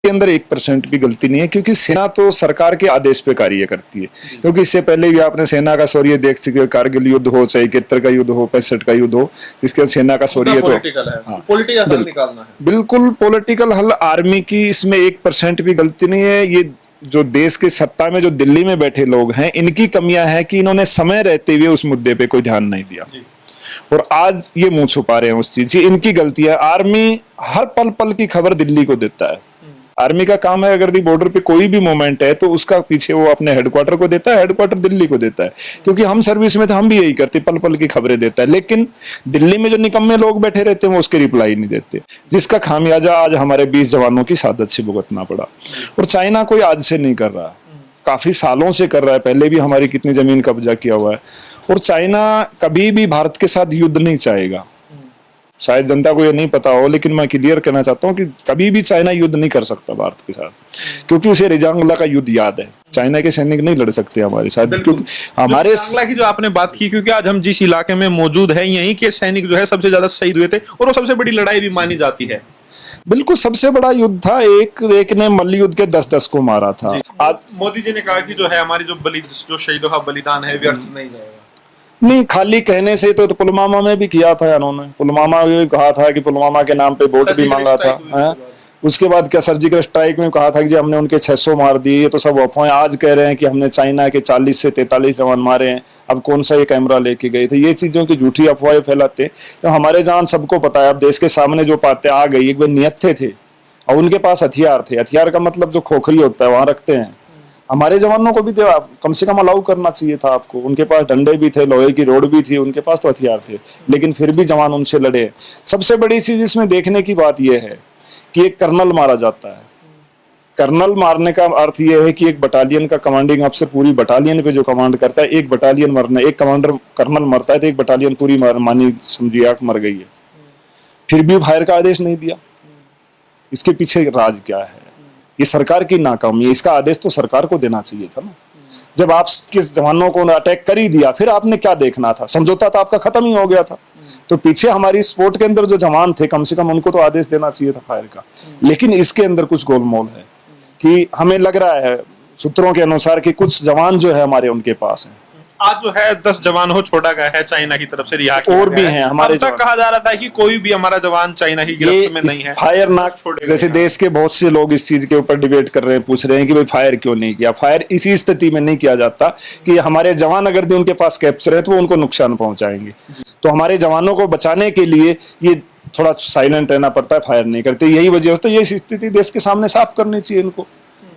इसके अंदर 1% भी गलती नहीं है, क्योंकि सेना तो सरकार के आदेश पे कार्य करती है। क्योंकि इससे पहले भी आपने सेना का शौर्य देख सके, कारगिल युद्ध हो, चाहे 71 का युद्ध हो, 65 का युद्ध हो, इसके सेना का शौर्य तो पॉलिटिकल हल निकालना है। बिल्कुल पॉलिटिकल हल। आर्मी की इसमें 1% भी गलती नहीं है। ये जो देश के सत्ता में जो दिल्ली में बैठे लोग हैं, इनकी कमियां हैं कि इन्होंने समय रहते हुए उस मुद्दे पे कोई ध्यान नहीं दिया और आज ये मुंह छुपा रहे हैं उस चीज की। इनकी गलती है। आर्मी हर पल पल की खबर दिल्ली को देता है। आर्मी का काम है, अगर दी बॉर्डर पे कोई भी मूवमेंट है तो उसका पीछे वो अपने हेडक्वार्टर को देता है, हेडक्वार्टर दिल्ली को देता है। क्योंकि हम सर्विस में तो हम भी यही करते, पल पल की खबरें देता है। लेकिन दिल्ली में जो निकम्मे लोग बैठे रहते हैं वो उसके रिप्लाई नहीं देते, जिसका खामियाजा आज हमारे 20 जवानों की शहादत से भुगतना पड़ा। और चाइना कोई आज से नहीं कर रहा, काफी सालों से कर रहा है। पहले भी हमारी कितनी जमीन कब्जा किया हुआ है। और चाइना कभी भी भारत के साथ युद्ध नहीं चाहेगा। शायद जनता को ये नहीं पता हो, लेकिन मैं क्लियर कहना चाहता हूँ कि कभी भी चाइना युद्ध नहीं कर सकता भारत के साथ, क्योंकि उसे रेजांगला का युद्ध याद है। चाइना के सैनिक नहीं लड़ सकते हमारे साथ, क्योंकि हमारे की जो आपने बात की, क्योंकि आज हम जिस इलाके में मौजूद है, यहीं के सैनिक जो है सबसे ज्यादा शहीद हुए थे और वो सबसे बड़ी लड़ाई भी मानी जाती है। बिल्कुल सबसे बड़ा युद्ध था। एक ने मल्ल युद्ध के 10-10 को मारा था। आज मोदी जी ने कहा कि जो है हमारी जो शहीदों का बलिदान है व्यर्थ नहीं जाएगा। नहीं, खाली कहने से तो पुलवामा में भी किया था इन्होंने। पुलवामा में भी कहा था कि पुलवामा के नाम पे वोट भी मांगा था। उसके बाद क्या सर्जिकल स्ट्राइक में कहा था कि जी हमने उनके 600 मार दिए। ये तो सब अफवाहें। आज कह रहे हैं कि हमने चाइना के 40 से 43 जवान मारे हैं। अब कौन सा ये कैमरा लेके गए थे? ये चीजों की झूठी अफवाहें फैलाते। तो हमारे जवान सबको पता है, अब देश के सामने जो बातें आ गई, एक बार नियत थे और उनके पास हथियार थे। हथियार का मतलब जो खोखरी होता है वहां रखते हैं। हमारे जवानों को भी कम से कम अलाउ करना चाहिए था आपको। उनके पास डंडे भी थे, लोहे की रोड भी थी, उनके पास तो हथियार थे, लेकिन फिर भी जवान उनसे लड़े। सबसे बड़ी चीज इसमें देखने की बात यह है कि एक कर्नल मारा जाता है। कर्नल मारने का अर्थ यह है कि एक बटालियन का कमांडिंग अफसर पूरी बटालियन पे जो कमांड करता है, एक बटालियन मरना, एक कमांडर कर्नल मरता है तो एक बटालियन पूरी मानी समझिए आप मर गई है। फिर भी फायर का आदेश नहीं दिया। इसके पीछे राज क्या है? ये सरकार की नाकामी है। इसका आदेश तो सरकार को देना चाहिए था ना। जब आप किस जवानों को अटैक कर ही दिया, फिर आपने क्या देखना था? समझौता तो आपका खत्म ही हो गया था। तो पीछे हमारी स्पोर्ट के अंदर जो जवान थे, कम से कम उनको तो आदेश देना चाहिए था फायर का। लेकिन इसके अंदर कुछ गोलमोल है कि हमें लग रहा है सूत्रों के अनुसार कि कुछ जवान जो है हमारे उनके पास हैं। आज जो है 10 जवान हो छोड़ा गया है चाइना की तरफ से, रिहा और भी हैं हमारे। अब तक कहा जा रहा था कि कोई भी हमारा जवान चाइना की गिरफ्त में नहीं है। फायर ना, जैसे देश के बहुत से लोग इस चीज के ऊपर डिबेट कर रहे हैं, पूछ रहे हैं कि भाई फायर क्यों नहीं किया। फायर इसी स्थिति में नहीं किया जाता कि हमारे जवान अगर भी उनके पास कैप्चर है तो वो उनको नुकसान पहुंचाएंगे। तो हमारे जवानों को बचाने के लिए ये थोड़ा साइलेंट रहना पड़ता है, फायर नहीं करते। यही वजह होती है। ये स्थिति देश के सामने साफ करनी चाहिए इनको।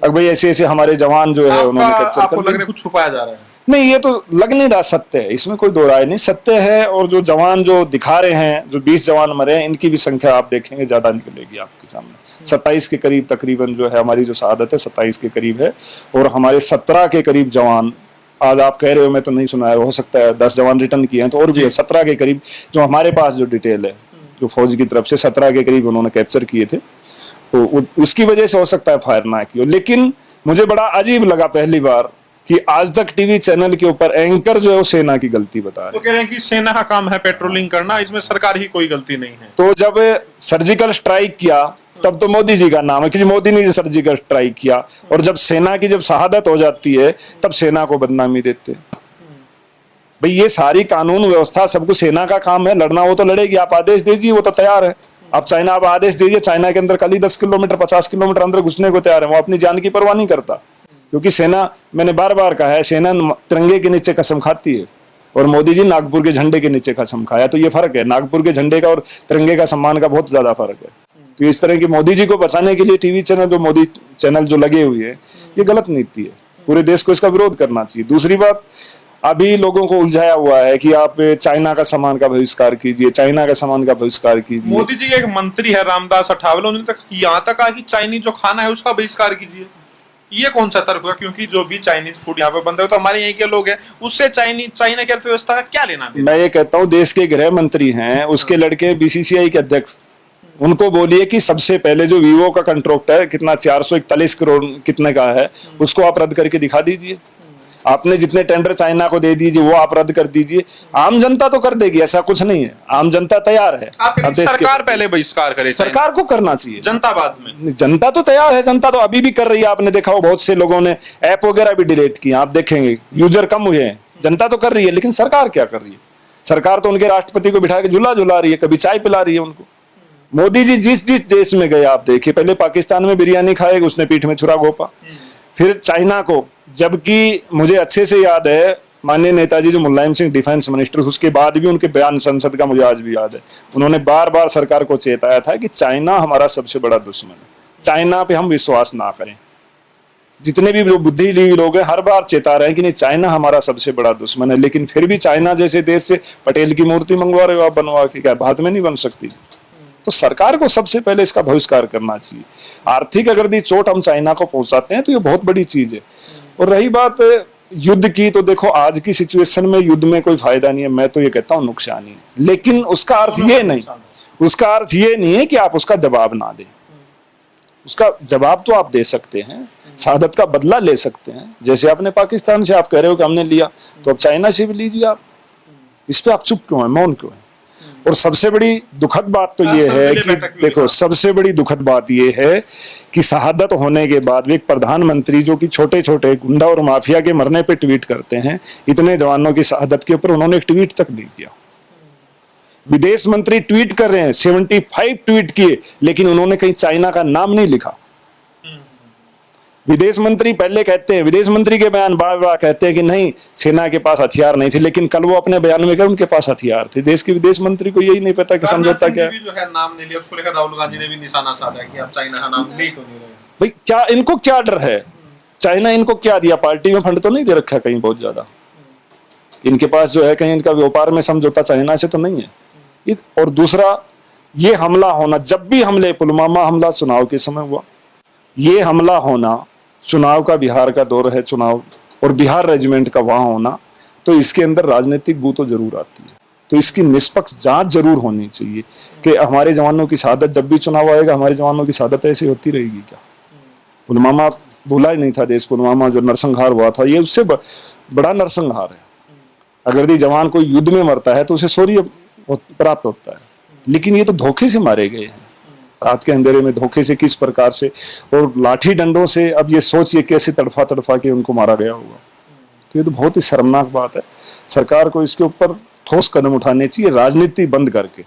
अब भाई ऐसे ऐसे हमारे जवान जो है उन्होंने कैप्चर कर लिया। कुछ छुपाया जा रहा है? नहीं, ये तो लग नहीं रहा, सत्य है, इसमें कोई दो राय नहीं, सत्य है। और जो जवान जो दिखा रहे हैं, जो 20 जवान मरे हैं, इनकी भी संख्या आप देखेंगे ज्यादा निकलेगी आपके सामने। 27 के करीब तकरीबन जो है हमारी जो शहादत है 27 के करीब है। और हमारे 17 के करीब जवान आज आप कह रहे हो, मैं तो नहीं सुना है, हो सकता है 10 जवान रिटर्न किए हैं तो और भी 17 के करीब जो हमारे पास जो डिटेल है, जो फौज की तरफ से 17 के करीब उन्होंने कैप्चर किए थे। तो उसकी वजह से हो सकता है फायर ना किया। लेकिन मुझे बड़ा अजीब लगा पहली बार कि आज तक टीवी चैनल के ऊपर एंकर जो है वो सेना की गलती बता रहे। तो कह रहे हैं कि सेना का काम है पेट्रोलिंग करना, इसमें सरकार ही कोई गलती नहीं है। तो जब सर्जिकल स्ट्राइक किया तब तो मोदी जी का नाम है कि मोदी ने सर्जिकल स्ट्राइक किया। और जब सेना की जब शहादत हो जाती है तब सेना को बदनामी देते। भाई ये सारी कानून व्यवस्था सब कुछ सेना का काम है। लड़ना वो तो लड़ेगी, आप आदेश दीजिए, वो तो तैयार है। आप चाइना आप आदेश दीजिए, चाइना के अंदर कल ही 10 किलोमीटर 50 किलोमीटर अंदर घुसने को तैयार है। वो अपनी जान की परवाह नहीं करता, क्योंकि सेना, मैंने बार बार कहा है, सेना तिरंगे के नीचे कसम खाती है और मोदी जी नागपुर के झंडे के नीचे कसम खाया। तो ये फर्क है, नागपुर के झंडे का और तिरंगे का सम्मान का बहुत ज्यादा फर्क है। तो इस तरह की मोदी जी को बचाने के लिए टीवी चैनल, जो मोदी चैनल जो लगे हुए हैं, ये गलत नीति है। पूरे देश को इसका विरोध करना चाहिए। दूसरी बात, अभी लोगों को उलझाया हुआ है कि आप चाइना का सामान का बहिष्कार कीजिए, चाइना का सामान का बहिष्कार कीजिए। मोदी जी के एक मंत्री है रामदास अठावले, उन्होंने तक यहाँ तक कहा कि चाइनीज जो खाना है उसका बहिष्कार कीजिए। ये कौन सा तर्क हुआ? क्योंकि जो भी चाइनीज फूड यहाँ पे बनता है तो हमारे यहीं के लोग हैं, उससे चाइना की अर्थव्यवस्था का क्या लेना देना? मैं ये कहता हूँ, देश के गृह मंत्री हैं, उसके लड़के बीसीसीआई के अध्यक्ष, उनको बोलिए कि सबसे पहले जो वीवो का कंट्रैक्ट है कितना 441 करोड़ कितने का है, उसको आप रद्द करके दिखा दीजिए। आपने जितने टेंडर चाइना को दे दीजिए वो आप रद्द कर दीजिए। आम जनता तो कर देगी, ऐसा कुछ नहीं है, आम जनता तैयार है। आप अब देश सरकार पहले बहिष्कार करे, सरकार को करना चाहिए, जनता बाद में। जनता तो तैयार है, जनता तो अभी भी कर रही है। आपने देखा हो बहुत से लोगों ने ऐप वगैरह भी डिलीट किए, आप देखेंगे यूजर कम हुए हैं। जनता तो कर रही है, लेकिन सरकार क्या कर रही है? सरकार तो उनके राष्ट्रपति को बिठा के झूला झुला रही है, कभी चाय पिला रही है उनको। मोदी जी जिस जिस देश में गए आप देखिए, पहले पाकिस्तान में बिरयानी खाएगा, उसने पीठ में छुरा घोंपा, फिर चाइना को, जबकि मुझे अच्छे से याद है माननीय नेताजी जो मुलायम सिंह डिफेंस मिनिस्टर, उसके बाद भी उनके बयान संसद का मुझे आज भी याद है, उन्होंने बार बार सरकार को चेताया था कि चाइना हमारा सबसे बड़ा दुश्मन है, चाइना पे हम विश्वास ना करें। जितने भी बुद्धिजीवी लोग हैं हर बार चेता रहे हैं कि नहीं, चाइना हमारा सबसे बड़ा दुश्मन है, लेकिन फिर भी चाइना जैसे देश से पटेल की मूर्ति मंगवा रहे हो आप बनवा के, क्या भारत में नहीं बन सकती? तो सरकार को सबसे पहले इसका बहिष्कार करना चाहिए। आर्थिक अगर ये चोट हम चाइना को पहुंचाते हैं तो ये बहुत बड़ी चीज है। और रही बात युद्ध की, तो देखो आज की सिचुएशन में युद्ध में कोई फायदा नहीं है, मैं तो ये कहता हूँ नुकसान ही है। लेकिन उसका अर्थ ये नहीं, उसका अर्थ ये नहीं है कि आप उसका जवाब ना दें। उसका जवाब तो आप दे सकते हैं, शहादत का बदला ले सकते हैं। जैसे आपने पाकिस्तान से आप कह रहे हो कि हमने लिया, तो अब चाइना से भी लीजिए आप। इस पे आप चुप क्यों है, मौन क्यों है? और सबसे बड़ी दुखद बात तो ये है कि देखो, सबसे बड़ी दुखद बात ये है कि शहादत होने के बाद भी एक प्रधानमंत्री जो कि छोटे छोटे गुंडा और माफिया के मरने पे ट्वीट करते हैं, इतने जवानों की शहादत के ऊपर उन्होंने एक ट्वीट तक नहीं किया। विदेश मंत्री ट्वीट कर रहे हैं, 75 ट्वीट किए, लेकिन उन्होंने कहीं चाइना का नाम नहीं लिखा। विदेश मंत्री पहले कहते हैं, विदेश मंत्री के बयान बार बार कहते हैं कि नहीं सेना के पास हथियार नहीं थे, लेकिन कल वो अपने बयान में कह उनके पास हथियार थे। देश के विदेश मंत्री को यही नहीं पता कि समझौता क्या है। जो है नाम नहीं लिया, उसको लेकर राहुल गांधी ने भी निशाना साधा कि आप चाइना का नाम ले क्यों नहीं रहे। भाई क्या इनको क्या डर है? चाइना इनको क्या दिया? पार्टी में फंड तो नहीं दे रखा कहीं बहुत ज्यादा? इनके पास जो है कहीं इनका व्यापार में समझौता चाइना से तो नहीं है। और दूसरा, ये हमला होना, जब भी हमले, पुलवामा हमला चुनाव के समय हुआ, ये हमला होना, चुनाव का बिहार का दौर है चुनाव, और बिहार रेजिमेंट का वहां होना, तो इसके अंदर राजनीतिक बू तो जरूर आती है। तो इसकी निष्पक्ष जांच जरूर होनी चाहिए कि हमारे जवानों की शहादत, जब भी चुनाव आएगा हमारे जवानों की शहादत ऐसी होती रहेगी क्या? पुलवामा भूला ही नहीं था देश, पुलवामा जो नरसंहार हुआ था, ये उससे बड़ा नरसंहार है। अगर ये जवान कोई युद्ध में मरता है तो उसे शौर्य प्राप्त होता है, लेकिन ये तो धोखे से मारे गए हैं, रात के अंधेरे में धोखे से, किस प्रकार से, और लाठी डंडों से। अब ये सोचिए कैसे तड़फा तड़फा के उनको मारा गया होगा। तो ये तो बहुत ही शर्मनाक बात है। सरकार को इसके ऊपर ठोस कदम उठाने चाहिए, राजनीति बंद करके।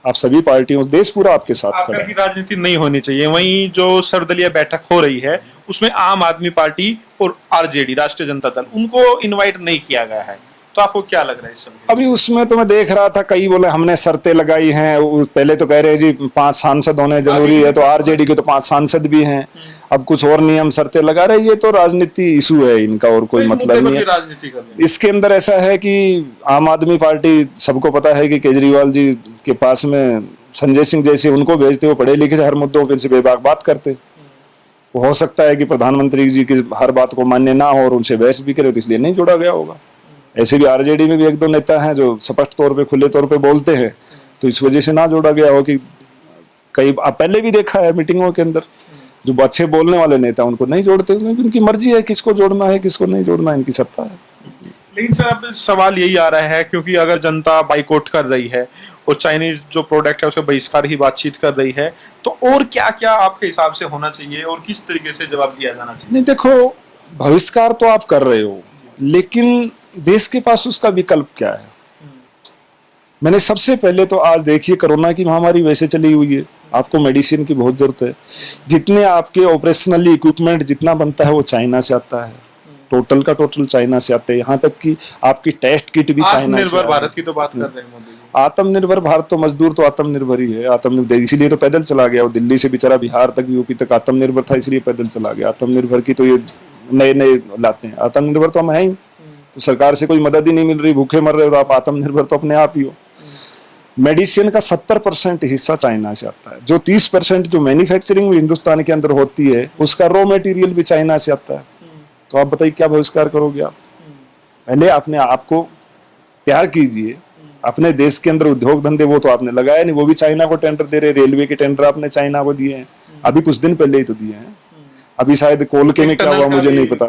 आप सभी पार्टियों, देश पूरा आपके साथ खड़ा है। राजनीति नहीं होनी चाहिए। वहीं जो सर्वदलीय बैठक हो रही है उसमें आम आदमी पार्टी और आरजेडी, राष्ट्रीय जनता दल, उनको इनवाइट नहीं किया गया है, तो आपको क्या लग रहा है इस समय? अभी उसमें तो मैं देख रहा था, कई बोले हमने शर्तें लगाई हैं। पहले तो कह रहे जी 5 सांसद होने जरूरी है, तो आरजेडी के तो 5 सांसद भी हैं। अब कुछ और नियम शर्तें लगा रहे। ये तो राजनीति इशू है इनका, और कोई मतलब नहीं है। इसके अंदर ऐसा है कि आम आदमी पार्टी, सबको पता है कि केजरीवाल जी के पास में संजय सिंह जैसे उनको भेजते, वो पढ़े लिखे हर मुद्दों पे उनसे बेबाक बात करते। वो हो सकता है कि प्रधानमंत्री जी की हर बात को मान्य ना हो और उनसे बहस भी करे, तो इसलिए नहीं जोड़ा गया होगा। ऐसे भी आरजेडी में भी 1-2 नेता हैं जो स्पष्ट तौर पे, खुले तौर पे बोलते हैं, तो इस वजह से ना जोड़ा गया हो। कि कई पहले भी देखा है मीटिंगों के अंदर, जो अच्छे बोलने वाले नेता उनको नहीं जोड़ते, क्योंकि उनकी मर्जी है किसको जोड़ना है किसको नहीं जोड़ना, इनकी सत्ता है। लेकिन सर अब सवाल यही आ रहा है, क्योंकि अगर जनता बाइकआउट कर रही है और चाइनीज जो प्रोडक्ट है उसके बहिष्कार की बातचीत कर रही है, तो और क्या क्या आपके हिसाब से होना चाहिए और किस तरीके से जवाब दिया जाना चाहिए? नहीं देखो, बहिष्कार तो आप कर रहे हो, लेकिन देश के पास उसका विकल्प क्या है? मैंने सबसे पहले तो आज देखिए, कोरोना की महामारी वैसे चली हुई है, आपको मेडिसिन की बहुत जरूरत है। जितने आपके ऑपरेशनली इक्विपमेंट जितना बनता है वो चाइना से आता है, टोटल का टोटल चाइना से आते हैं। यहाँ तक कि आपकी टेस्ट किट भी चाइना से। आत्मनिर्भर भारत की तो बात कर रहे हैं मोदी जी। आत्मनिर्भर भारत तो मजदूर तो आत्मनिर्भर ही है। आत्मनिर्भर इसीलिए तो पैदल चला गया, वो दिल्ली से बेचारा बिहार तक, यूपी तक आत्मनिर्भर था, इसलिए पैदल चला गया। आत्मनिर्भर की तो ये नए नए लाते हैं। आत्मनिर्भर तो हम है ही, तो सरकार से कोई मदद ही नहीं मिल रही, भूखे मर रहे हो, तो आप आत्मनिर्भर तो अपने आप ही हो। मेडिसिन का 70% हिस्सा चाइना से आता है। जो 30% जो मैन्युफैक्चरिंग हिंदुस्तान के अंदर होती है, उसका रॉ मटेरियल भी चाइना से आता है। तो आप बताइए क्या बहिष्कार करोगे आप? पहले अपने आप को तैयार कीजिए। अपने देश के अंदर उद्योग धंधे वो तो आपने लगाया नहीं, वो भी चाइना को टेंडर दे रहे। रेलवे के टेंडर आपने चाइना को दिए हैं, अभी कुछ दिन पहले ही तो दिए हैं। अभी शायद कोलके में क्या हुआ मुझे नहीं पता।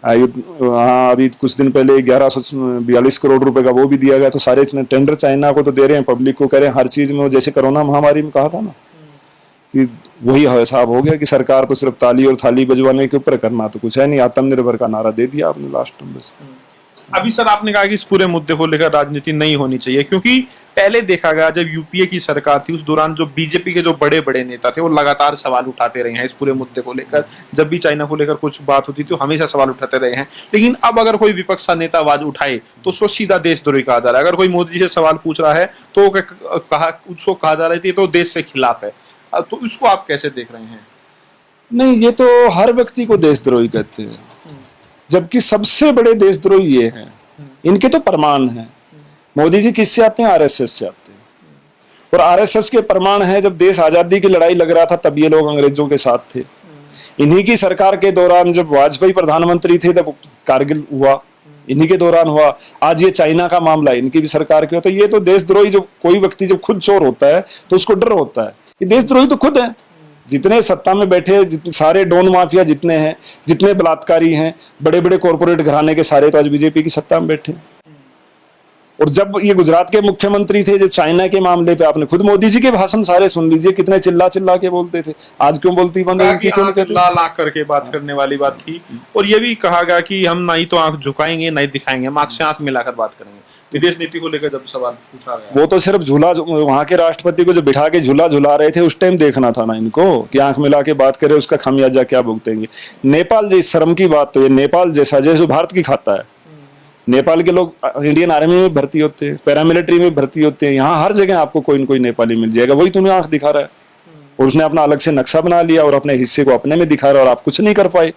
हाँ, अभी कुछ दिन पहले 1142 करोड़ रुपए का वो भी दिया गया। तो सारे टेंडर चाइना को तो दे रहे हैं, पब्लिक को कह रहे हैं हर चीज में। जैसे कोरोना महामारी में कहा था ना कि वही हिसाब हो गया कि सरकार तो सिर्फ ताली और थाली बजवाने के ऊपर, करना तो कुछ है नहीं। आत्मनिर्भर का नारा दे दिया आपने लास्ट में बस। अभी सर आपने कहा कि इस पूरे मुद्दे को लेकर राजनीति नहीं होनी चाहिए, क्योंकि पहले देखा गया जब यूपीए की सरकार थी उस दौरान जो बीजेपी के जो बड़े बड़े नेता थे वो लगातार सवाल उठाते रहे हैं इस पूरे मुद्दे को लेकर। जब भी चाइना को लेकर कुछ बात होती तो हमेशा सवाल उठाते रहे हैं। लेकिन अब अगर कोई विपक्ष का नेता आवाज उठाए तो उसको सीधा देशद्रोही कहा जा रहा है। अगर कोई मोदी जी से सवाल पूछ रहा है तो उसको कहा जा रहा है तो देश से खिलाफ है। तो इसको आप कैसे देख रहे हैं? नहीं, ये तो हर व्यक्ति को देशद्रोही कहते हैं, जबकि सबसे बड़े देशद्रोही ये हैं। इनके तो प्रमाण हैं। मोदी जी किससे आते हैं? आरएसएस से आते हैं। और आरएसएस के प्रमाण है, जब देश आजादी की लड़ाई लग रहा था तब ये लोग अंग्रेजों के साथ थे। इन्हीं की सरकार के दौरान जब वाजपेयी प्रधानमंत्री थे तब कारगिल हुआ, इन्हीं के दौरान हुआ। आज ये चाइना का मामला इनकी भी सरकार के होता है। ये तो देशद्रोही, जो कोई व्यक्ति जब खुद चोर होता है तो उसको डर होता है। ये देशद्रोही तो खुद है। जितने सत्ता में बैठे सारे डॉन माफिया जितने हैं, जितने बलात्कारी हैं, बड़े बड़े कॉर्पोरेट घराने के सारे तो आज बीजेपी की सत्ता में बैठे। और जब ये गुजरात के मुख्यमंत्री थे, जब चाइना के मामले पे आपने खुद मोदी जी के भाषण सारे सुन लीजिए, कितने चिल्ला चिल्ला के बोलते थे। आज क्यों बोलती बंद है? क्यों नहीं कहते? लाल आंख करके बात करने वाली बात थी। और ये भी कहा गया कि हम ना ही तो आंख झुकाएंगे ना ही दिखाएंगे, हम आंख से आंख मिलाकर बात करेंगे। विदेश नीति को लेकर जब सवाल पूछा गया, वो तो सिर्फ झूला, वहां के राष्ट्रपति को जो बिठा के झूला झुला रहे थे उस टाइम देखना था ना इनको कि आंख मिला के बात करे, उसका खामियाजा क्या भुगतेंगे। नेपाल जैसी शर्म की बात तो ये नेपाल जैसा जैसे भारत की खाता है। नेपाल के लोग इंडियन आर्मी में भर्ती होते हैं, पैरामिलिट्री में भर्ती होते हैं। यहाँ हर जगह आपको कोई न कोई नेपाली मिल जाएगा। वही तुम्हें आंख दिखा रहा है और उसने अपना अलग से नक्शा बना लिया और अपने हिस्से को अपने में दिखा रहा है और आप कुछ नहीं कर पाए।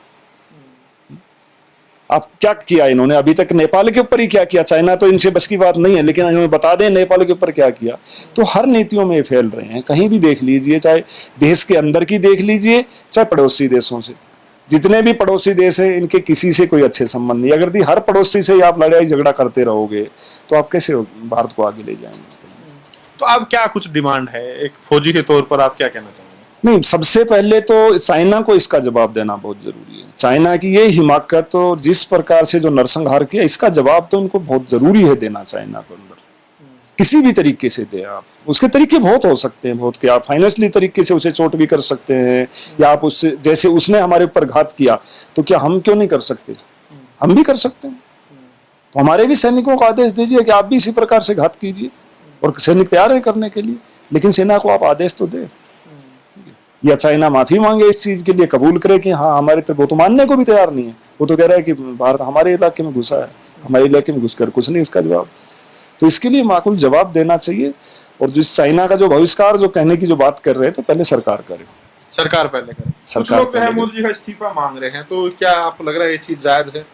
आप क्या किया इन्होंने अभी तक? नेपाल के ऊपर ही क्या किया? चाइना तो इनसे बस की बात नहीं है, लेकिन इन्होंने बता दें नेपाल के ऊपर क्या किया। तो हर नीतियों में फैल रहे हैं, कहीं भी देख लीजिए, चाहे देश के अंदर की देख लीजिए चाहे पड़ोसी देशों से। जितने भी पड़ोसी देश हैं इनके किसी से कोई अच्छे संबंध नहीं। अगर हर पड़ोसी से आप लड़ाई झगड़ा करते रहोगे तो आप कैसे भारत को आगे ले जाएंगे? तो अब क्या कुछ डिमांड है एक फौजी के तौर पर, आप क्या कहना चाहेंगे? नहीं, सबसे पहले तो चाइना को इसका जवाब देना बहुत जरूरी है। चाइना की ये हिमाकत और जिस प्रकार से जो नरसंहार किया, इसका जवाब तो उनको बहुत जरूरी है देना। चाइना को अंदर किसी भी तरीके से दे आप। उसके तरीके बहुत हो सकते हैं, बहुत के आप फाइनेंशियली तरीके से उसे चोट भी कर सकते हैं, या आप उससे, जैसे उसने हमारे ऊपर घात किया तो क्या हम क्यों नहीं कर सकते? हम भी कर सकते हैं। तो हमारे भी सैनिकों को आदेश दीजिए कि आप भी इसी प्रकार से घात कीजिए, और सैनिक तैयार है करने के लिए। लेकिन सेना को आप आदेश तो दे, या चाइना माफी मांगे इस चीज के लिए, कबूल करे कि हाँ हमारे तरफ। वो तो मानने को भी तैयार नहीं है। वो तो कह रहा है कि भारत हमारे इलाके में घुसा है, हमारे इलाके में घुसकर कुछ नहीं उसका जवाब। तो इसके लिए माकूल जवाब देना चाहिए। और जिस चाइना का जो बहिष्कार जो कहने की जो बात कर रहे हैं, तो पहले सरकार करे, सरकार पहले करे। कुछ लोग तो है मोदी जी का इस्तीफा मांग रहे हैं, तो क्या आप लग रहा है ये चीज जायज है?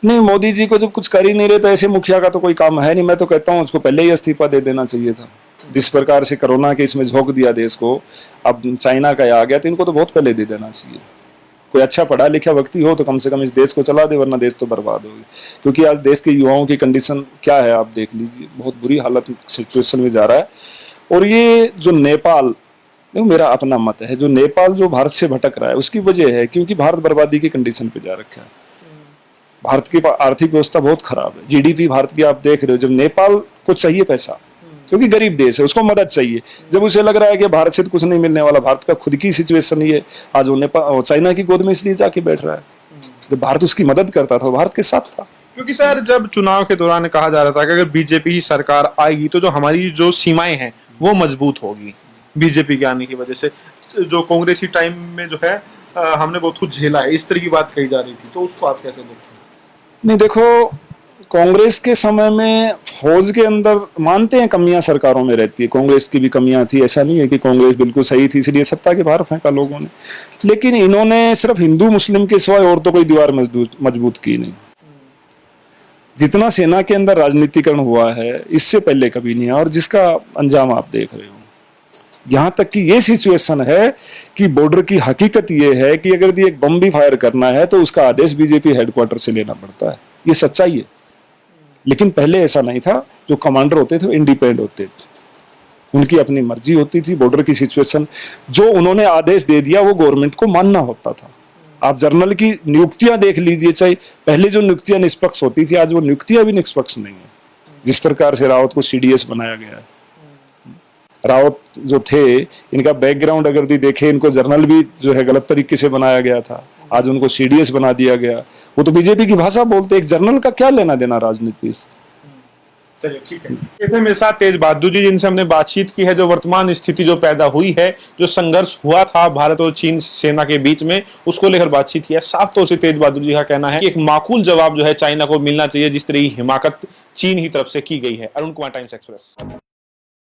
नहीं, मोदी जी को जब कुछ कर ही नहीं रहे तो ऐसे मुखिया का तो कोई काम है नहीं। मैं तो कहता हूँ उसको पहले ही इस्तीफा दे देना चाहिए था। जिस प्रकार से कोरोना के इसमें झोंक दिया देश को, अब चाइना का आ गया, तो इनको तो बहुत पहले दे देना चाहिए। कोई अच्छा पढ़ा लिखा व्यक्ति हो तो कम से कम इस देश को चला दे, वरना देश तो बर्बाद होगी। क्योंकि आज देश के युवाओं की कंडीशन क्या है आप देख लीजिए, बहुत बुरी हालत सिचुएशन में जा रहा है। और ये जो नेपाल, मेरा अपना मत है, जो नेपाल जो भारत से भटक रहा है उसकी वजह है क्योंकि भारत बर्बादी की कंडीशन पे जा रखा है। भारत की आर्थिक व्यवस्था बहुत खराब है। जीडीपी भारत की आप देख रहे हो। जब नेपाल को चाहिए पैसा, क्योंकि गरीब देश है, उसको मदद चाहिए। जब उसे लग रहा है कि भारत से तो कुछ नहीं मिलने वाला, भारत का खुद की सिचुएशन ये, आज वो नेपाल चाइना की गोद में इसलिए जाके बैठ रहा है। जब भारत उसकी मदद करता था, भारत के साथ था। क्योंकि सर जब चुनाव के दौरान कहा जा रहा था कि अगर बीजेपी सरकार आएगी तो जो हमारी जो सीमाएं हैं वो मजबूत होगी बीजेपी के आने की वजह से। जो कांग्रेसी टाइम में जो है हमने बहुत कुछ झेला है, इस तरह की बात कही जा रही थी। तो उसको आप कैसे देखते हैं? नहीं, देखो, कांग्रेस के समय में फौज के अंदर मानते हैं कमियां सरकारों में रहती है। कांग्रेस की भी कमियां थी, ऐसा नहीं है कि कांग्रेस बिल्कुल सही थी इसलिए सत्ता के बाहर फेंका लोगों ने। लेकिन इन्होंने सिर्फ हिंदू मुस्लिम के सिवाय और तो कोई दीवार मजबूत की नहीं। जितना सेना के अंदर राजनीतिकरण हुआ है इससे पहले कभी नहीं है, और जिसका अंजाम आप देख रहे हो। यहाँ तक कि ये सिचुएशन है कि बॉर्डर की हकीकत ये है कि अगर एक बम भी फायर करना है तो उसका आदेश बीजेपी हेडक्वार्टर से लेना पड़ता है। ये सच्चाई है। लेकिन पहले ऐसा नहीं था। जो कमांडर होते थे वो इंडिपेंडेंट होते थे, उनकी अपनी मर्जी होती थी। बॉर्डर की सिचुएशन जो उन्होंने आदेश दे दिया वो गवर्नमेंट को मानना होता था। आप जर्नल की नियुक्तियां देख लीजिए, चाहे पहले जो नियुक्तियां निष्पक्ष होती थी, आज वो नियुक्तियां भी निष्पक्ष नहीं है। जिस प्रकार से रावत को सीडीएस बनाया गया है, रावत जो थे इनका बैकग्राउंड अगर देखें, इनको जर्नल भी जो है गलत तरीके से बनाया गया था, आज उनको सीडीएस बना दिया गया। वो तो बीजेपी की भाषा बोलते, एक जर्नल का क्या लेना देना राजनीति से। चलिए ठीक है। ये थे मेरे साथ तेज बहादुर जी, जिनसे हमने बातचीत की है, जो वर्तमान स्थिति जो पैदा हुई है, जो संघर्ष हुआ था भारत और चीन सेना के बीच में, उसको लेकर बातचीत की है। साफ तौर से तेज बहादुर जी का कहना है कि एक माकूल जवाब जो है चाइना को मिलना चाहिए, जिस तरह की हिमाकत चीन ही तरफ से की गई है। Arun Kumar, times express.